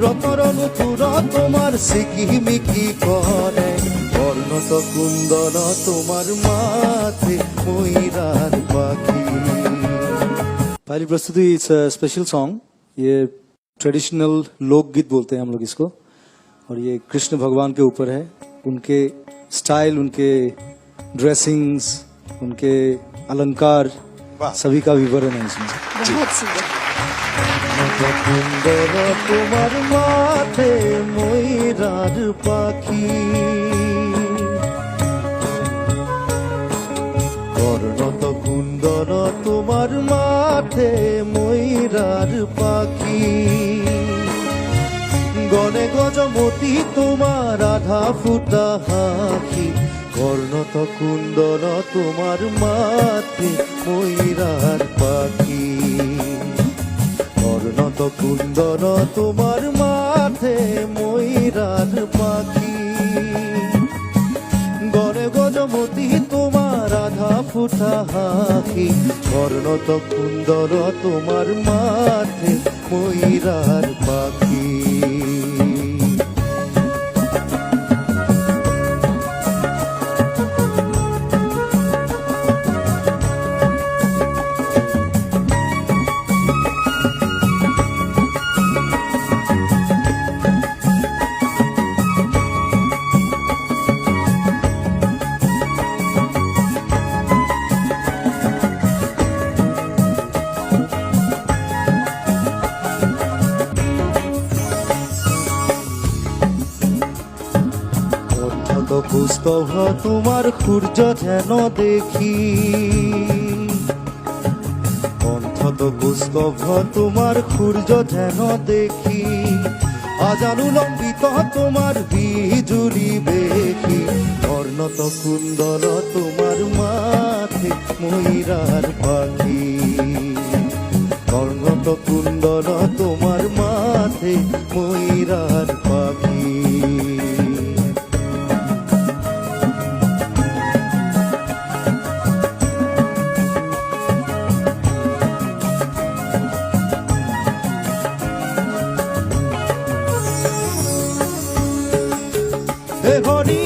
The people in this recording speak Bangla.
রতরনুপুর তোমার সিকিমিকি করে, বর্ণত কুন্দর তোমার माथे ময়ূরার পাখি। पहली प्रस्तुति इट्स अ स्पेशल सॉन्ग। ये ट्रेडिशनल लोकगीत बोलते हैं हम लोग इसको, और ये कृष्ण भगवान के ऊपर है। उनके स्टाइल, उनके ड्रेसिंग्स, उनके अलंकार, सभी का विवरण है इसमें। बहुत सुंदर। কুন্দর তোমার माथे ময়ূরার পাখি, বর্ণত কুন্দর তোমার माथे ময়ূরার পাখি। গনে গজমতি তোমার আধা ফুটা হাঁকি, বর্ণত কুন্দর তোমার माथे ময়ূরার পাখি। বর্ণত কুন্দর তোমার माथे ময়ূরার পাখি। গনে গজমতি তোমার আধা ফুটা হাঁকি, বর্ণত কুন্দর তোমার माथे ময়ূরার পাখি। পুস্তভ তোমার সূর্য যেন দেখি, অন্তত পুস্তভ তোমার সূর্য যেন দেখি। আজানু লম্বিত তোমার বিজুলি বেখি, বর্ণত কুন্দর তোমার माथे ময়ূরার পাখি। বর্ণত কুন্দর তোমার माथे ময়ূরার পাখি। হরি